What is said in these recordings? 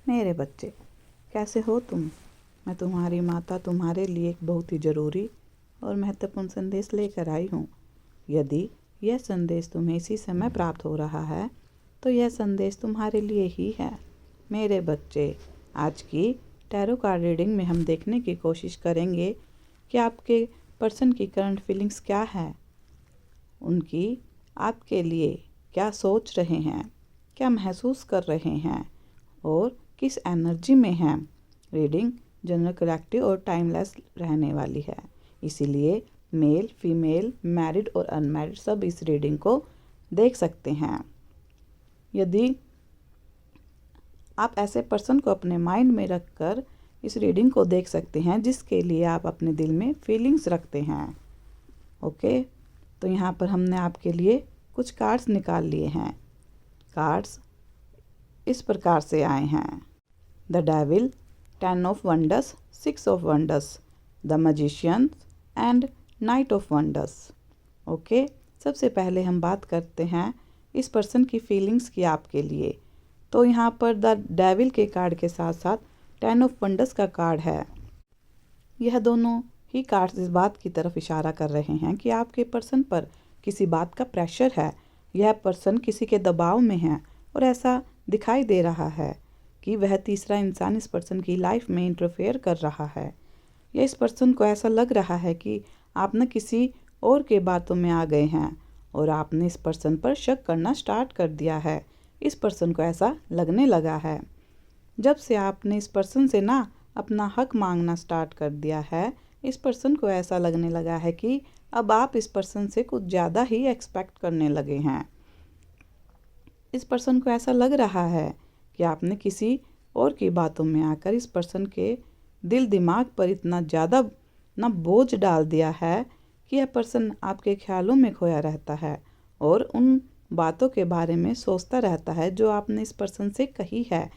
मेरे बच्चे, कैसे हो तुम? मैं तुम्हारी माता तुम्हारे लिए एक बहुत ही ज़रूरी और महत्वपूर्ण संदेश लेकर आई हूँ। यदि यह संदेश तुम्हें इसी समय प्राप्त हो रहा है तो यह संदेश तुम्हारे लिए ही है। मेरे बच्चे, आज की टैरो कार्ड रीडिंग में हम देखने की कोशिश करेंगे कि आपके पर्सन की करंट फीलिंग्स क्या है, उनकी आपके लिए क्या सोच रहे हैं, क्या महसूस कर रहे हैं और किस एनर्जी में हैं। रीडिंग जनरल, कलेक्टिव और टाइमलेस रहने वाली है, इसीलिए मेल, फीमेल, मैरिड और अनमैरिड सब इस रीडिंग को देख सकते हैं। यदि आप ऐसे पर्सन को अपने माइंड में रखकर इस रीडिंग को देख सकते हैं जिसके लिए आप अपने दिल में फीलिंग्स रखते हैं। ओके, तो यहाँ पर हमने आपके लिए कुछ कार्ड्स निकाल लिए हैं। कार्ड्स इस प्रकार से आए हैं: the devil, 10 of wonders, 6 of wonders, the magician and night of wonders. Okay, सबसे पहले हम बात करते हैं इस पर्सन की फीलिंग्स की आपके लिए। तो यहाँ पर द डेविल के कार्ड के साथ साथ 10 ऑफ वंडर्स का कार्ड है। यह दोनों ही कार्ड्स इस बात की तरफ इशारा कर रहे हैं कि आपके पर्सन पर किसी बात का प्रेशर है। यह पर्सन किसी के दबाव में है और ऐसा दिखाई दे रहा है कि वह तीसरा इंसान इस पर्सन की लाइफ में इंटरफेयर कर रहा है। या इस पर्सन को ऐसा लग रहा है कि आप न किसी और के बातों में आ गए हैं और आपने इस पर्सन पर शक करना स्टार्ट कर दिया है। इस पर्सन को ऐसा लगने लगा है जब से आपने इस पर्सन से ना अपना हक मांगना स्टार्ट कर दिया है। इस पर्सन को ऐसा लगने लगा है कि अब आप इस पर्सन से कुछ ज़्यादा ही एक्सपेक्ट करने लगे हैं। इस पर्सन को ऐसा लग रहा है कि आपने किसी और की बातों में आकर इस पर्सन के दिल दिमाग पर इतना ज़्यादा ना बोझ डाल दिया है कि यह पर्सन आपके ख्यालों में खोया रहता है और उन बातों के बारे में सोचता रहता है जो आपने इस पर्सन से कही है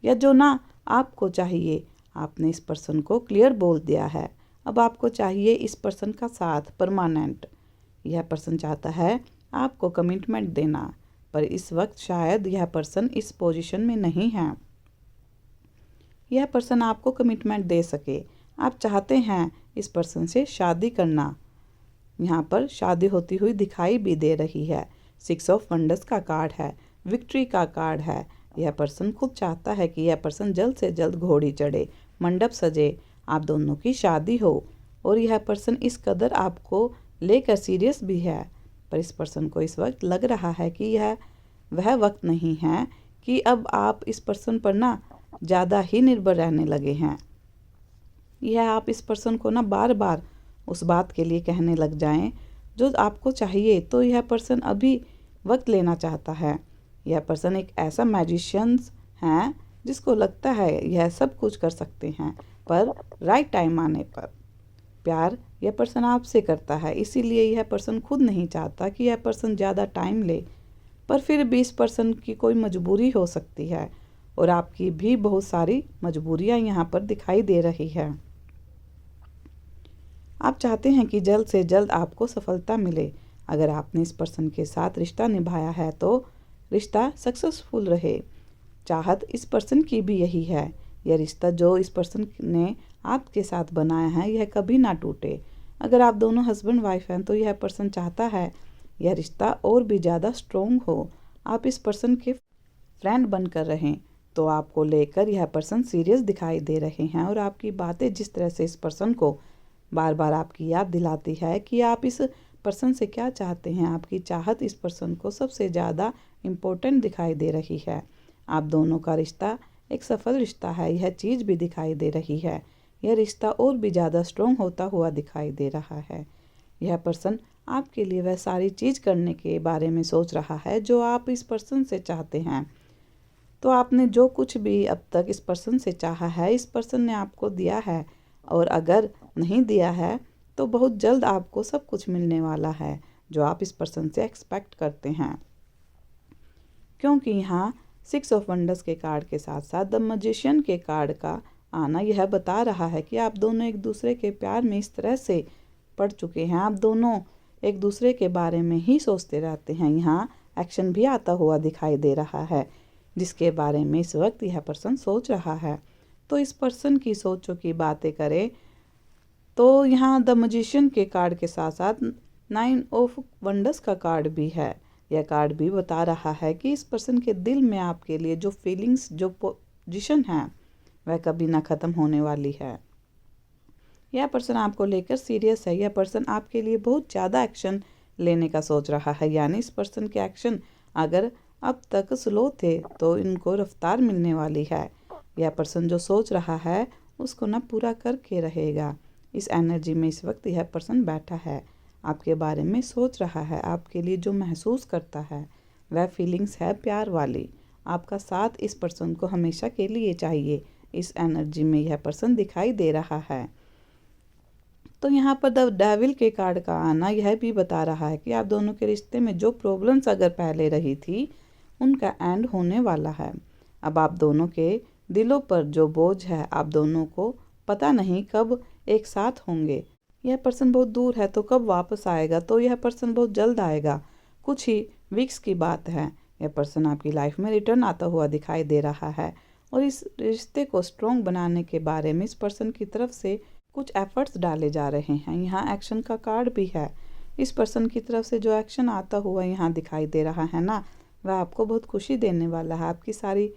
या जो ना आपको चाहिए। आपने इस पर्सन को क्लियर बोल दिया है। अब आपको चाहिए इस पर्सन का साथ परमानेंट। यह पर्सन चाहता है आपको कमिटमेंट देना, पर इस वक्त शायद यह पर्सन इस पोजीशन में नहीं है। यह पर्सन आपको कमिटमेंट दे सके। आप चाहते हैं इस पर्सन से शादी करना। यहाँ पर शादी होती हुई दिखाई भी दे रही है। 6 ऑफ वंडर्स का कार्ड है, विक्ट्री का कार्ड है। यह पर्सन खुद चाहता है कि यह पर्सन जल्द से जल्द घोड़ी चढ़े, मंडप सजे, आप दोनों की शादी हो। और यह पर्सन इस कदर आपको लेकर सीरियस भी है, पर इस पर्सन को इस वक्त लग रहा है कि यह वह वक्त नहीं है कि अब आप इस पर्सन पर ना ज़्यादा ही निर्भर रहने लगे हैं। यह आप इस पर्सन को ना बार बार उस बात के लिए कहने लग जाएं जो आपको चाहिए। तो यह पर्सन अभी वक्त लेना चाहता है। यह पर्सन एक ऐसा मैजिशियंस है जिसको लगता है यह सब कुछ कर सकते हैं, पर राइट टाइम आने पर। प्यार यह पर्सन आपसे करता है, इसीलिए यह पर्सन खुद नहीं चाहता कि यह पर्सन ज़्यादा टाइम ले, पर फिर भी इस पर्सन की कोई मजबूरी हो सकती है और आपकी भी बहुत सारी मजबूरियां यहाँ पर दिखाई दे रही है। आप चाहते हैं कि जल्द से जल्द आपको सफलता मिले। अगर आपने इस पर्सन के साथ रिश्ता निभाया है तो रिश्ता सक्सेसफुल रहे। चाहत इस पर्सन की भी यही है। यह रिश्ता जो इस पर्सन ने आपके साथ बनाया है यह कभी ना टूटे। अगर आप दोनों हस्बैंड वाइफ हैं तो यह पर्सन चाहता है यह रिश्ता और भी ज़्यादा स्ट्रॉन्ग हो। आप इस पर्सन के फ्रेंड बनकर रहें तो आपको लेकर यह पर्सन सीरियस दिखाई दे रहे हैं और आपकी बातें जिस तरह से इस पर्सन को बार बार आपकी याद दिलाती है कि आप इस पर्सन से क्या चाहते हैं। आपकी चाहत इस पर्सन को सबसे ज़्यादा इम्पोर्टेंट दिखाई दे रही है। आप दोनों का रिश्ता एक सफल रिश्ता है, यह चीज़ भी दिखाई दे रही है। यह रिश्ता और भी ज़्यादा स्ट्रॉन्ग होता हुआ दिखाई दे रहा है। यह पर्सन आपके लिए वह सारी चीज़ करने के बारे में सोच रहा है जो आप इस पर्सन से चाहते हैं। तो आपने जो कुछ भी अब तक इस पर्सन से चाहा है इस पर्सन ने आपको दिया है, और अगर नहीं दिया है तो बहुत जल्द आपको सब कुछ मिलने वाला है जो आप इस पर्सन से एक्सपेक्ट करते हैं। क्योंकि यहाँ 6 ऑफ वंडर्स के कार्ड के साथ साथ द मैजिशियन के कार्ड का आना यह बता रहा है कि आप दोनों एक दूसरे के प्यार में इस तरह से पड़ चुके हैं। आप दोनों एक दूसरे के बारे में ही सोचते रहते हैं। यहाँ एक्शन भी आता हुआ दिखाई दे रहा है। जिसके बारे में इस वक्त यह पर्सन सोच रहा है। तो इस पर्सन की सोचों की बातें करें तो यहाँ द मैजिशियन के कार्ड के साथ साथ 9 ऑफ वंडर्स का कार्ड भी है। यह कार्ड भी बता रहा है कि इस पर्सन के दिल में आपके लिए जो फीलिंग्स, जो पोजीशन है, वह कभी ना ख़त्म होने वाली है। यह पर्सन आपको लेकर सीरियस है। यह पर्सन आपके लिए बहुत ज़्यादा एक्शन लेने का सोच रहा है, यानी इस पर्सन के एक्शन अगर अब तक स्लो थे तो इनको रफ्तार मिलने वाली है। यह पर्सन जो सोच रहा है उसको ना पूरा करके रहेगा। इस एनर्जी में इस वक्त यह पर्सन बैठा है, आपके बारे में सोच रहा है, आपके लिए जो महसूस करता है वह फीलिंग्स है प्यार वाली। आपका साथ इस पर्सन को हमेशा के लिए चाहिए। इस एनर्जी में यह पर्सन दिखाई दे रहा है। तो यहाँ पर द डेविल के कार्ड का आना यह भी बता रहा है कि आप दोनों के रिश्ते में जो प्रॉब्लम्स अगर पहले रही थी उनका एंड होने वाला है। अब आप दोनों के दिलों पर जो बोझ है, आप दोनों को पता नहीं कब एक साथ होंगे। यह पर्सन बहुत दूर है तो कब वापस आएगा, तो यह पर्सन बहुत जल्द आएगा, कुछ ही वीक्स की बात है। यह पर्सन आपकी लाइफ में रिटर्न आता हुआ दिखाई दे रहा है और इस रिश्ते को स्ट्रॉन्ग बनाने के बारे में इस पर्सन की तरफ से कुछ एफर्ट्स डाले जा रहे हैं। यहाँ एक्शन का कार्ड भी है। इस पर्सन की तरफ से जो एक्शन आता हुआ यहाँ दिखाई दे रहा है ना, वह आपको बहुत खुशी देने वाला है। आपकी सारी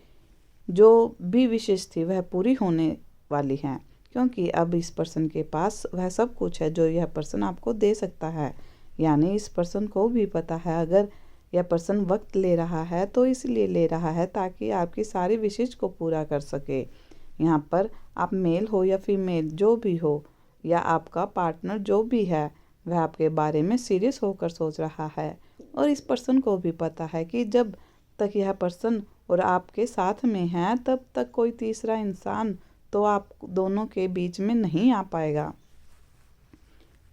जो भी विशेष थी वह पूरी होने वाली हैं, क्योंकि अब इस पर्सन के पास वह सब कुछ है जो यह पर्सन आपको दे सकता है। यानी इस पर्सन को भी पता है अगर यह पर्सन वक्त ले रहा है तो इसलिए ले रहा है ताकि आपकी सारी विशेष को पूरा कर सके। यहाँ पर आप मेल हो या फीमेल जो भी हो, या आपका पार्टनर जो भी है, वह आपके बारे में सीरियस होकर सोच रहा है। और इस पर्सन को भी पता है कि जब तक यह पर्सन और आपके साथ में है तब तक कोई तीसरा इंसान तो आप दोनों के बीच में नहीं आ पाएगा।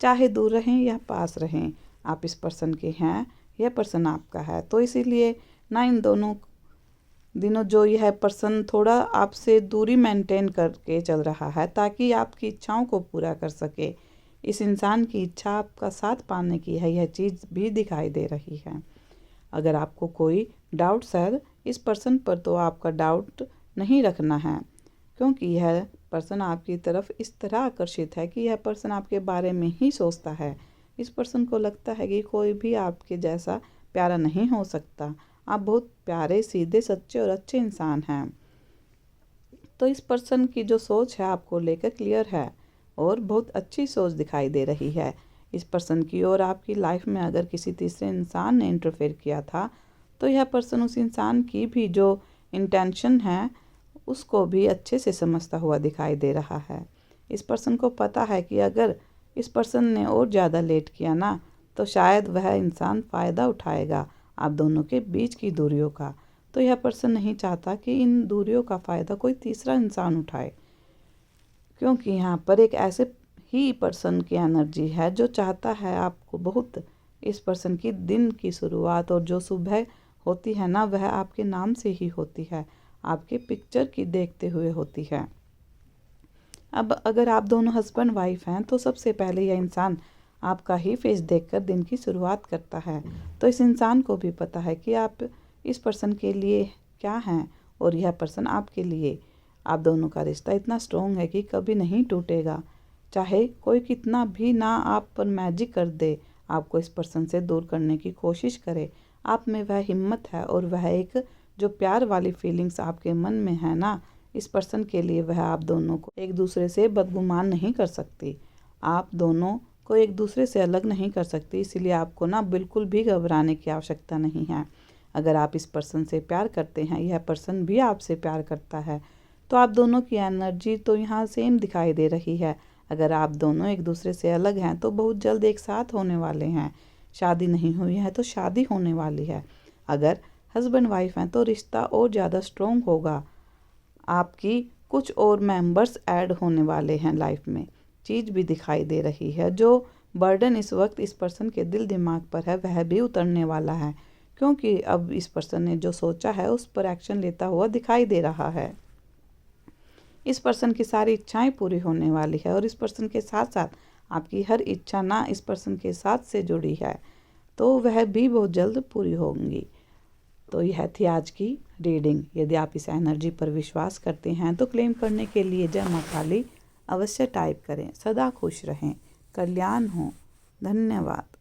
चाहे दूर रहें या पास रहें, आप इस पर्सन के हैं, यह पर्सन आपका है। तो इसीलिए ना इन दोनों दिनों जो यह पर्सन थोड़ा आपसे दूरी मेंटेन करके चल रहा है ताकि आपकी इच्छाओं को पूरा कर सके। इस इंसान की इच्छा आपका साथ पाने की है, यह चीज़ भी दिखाई दे रही है। अगर आपको कोई डाउट्स है इस पर्सन पर तो आपका डाउट नहीं रखना है, क्योंकि यह पर्सन आपकी तरफ इस तरह आकर्षित है कि यह पर्सन आपके बारे में ही सोचता है। इस पर्सन को लगता है कि कोई भी आपके जैसा प्यारा नहीं हो सकता। आप बहुत प्यारे, सीधे, सच्चे और अच्छे इंसान हैं। तो इस पर्सन की जो सोच है आपको लेकर क्लियर है और बहुत अच्छी सोच दिखाई दे रही है इस पर्सन की। और आपकी लाइफ में अगर किसी तीसरे इंसान ने इंटरफेयर किया था तो यह पर्सन उस इंसान की भी जो इंटेंशन है उसको भी अच्छे से समझता हुआ दिखाई दे रहा है। इस पर्सन को पता है कि अगर इस पर्सन ने और ज़्यादा लेट किया ना तो शायद वह इंसान फ़ायदा उठाएगा आप दोनों के बीच की दूरियों का। तो यह पर्सन नहीं चाहता कि इन दूरियों का फ़ायदा कोई तीसरा इंसान उठाए, क्योंकि यहाँ पर एक ऐसे ही पर्सन की एनर्जी है जो चाहता है आपको बहुत। इस पर्सन की दिन की शुरुआत और जो सुबह होती है ना वह आपके नाम से ही होती है, आपके पिक्चर की देखते हुए होती है। अब अगर आप दोनों हस्बैंड वाइफ हैं तो सबसे पहले यह इंसान आपका ही फेस देखकर दिन की शुरुआत करता है। तो इस इंसान को भी पता है कि आप इस पर्सन के लिए क्या हैं और यह पर्सन आपके लिए। आप दोनों का रिश्ता इतना स्ट्रॉन्ग है कि कभी नहीं टूटेगा, चाहे कोई कितना भी ना आप पर मैजिक कर दे, आपको इस पर्सन से दूर करने की कोशिश करे। आप में वह हिम्मत है और वह एक जो प्यार वाली फीलिंग्स आपके मन में है ना, इस पर्सन के लिए वह आप दोनों को एक दूसरे से बदगुमान नहीं कर सकती, आप दोनों को एक दूसरे से अलग नहीं कर सकती। इसीलिए आपको ना बिल्कुल भी घबराने की आवश्यकता नहीं है। अगर आप इस पर्सन से प्यार करते हैं, यह पर्सन भी आपसे प्यार करता है, तो आप दोनों की एनर्जी तो यहाँ सेम दिखाई दे रही है। अगर आप दोनों एक दूसरे से अलग हैं तो बहुत जल्द एक साथ होने वाले हैं। शादी नहीं हुई है तो शादी होने वाली है। अगर हस्बैंड वाइफ हैं तो रिश्ता और ज़्यादा स्ट्रॉन्ग होगा। आपकी कुछ और मेंबर्स ऐड होने वाले हैं लाइफ में। चीज़ भी दिखाई दे रही है, जो बर्डन इस वक्त इस पर्सन के दिल दिमाग पर है वह भी उतरने वाला है, क्योंकि अब इस पर्सन ने जो सोचा है उस पर एक्शन लेता हुआ दिखाई दे रहा है। इस पर्सन की सारी इच्छाएं पूरी होने वाली है और इस पर्सन के साथ साथ आपकी हर इच्छा ना इस पर्सन के साथ से जुड़ी है तो वह भी बहुत जल्द पूरी होंगी। तो यह थी आज की रीडिंग। यदि आप इस एनर्जी पर विश्वास करते हैं तो क्लेम करने के लिए जय मां काली अवश्य टाइप करें। सदा खुश रहें, कल्याण हो। धन्यवाद।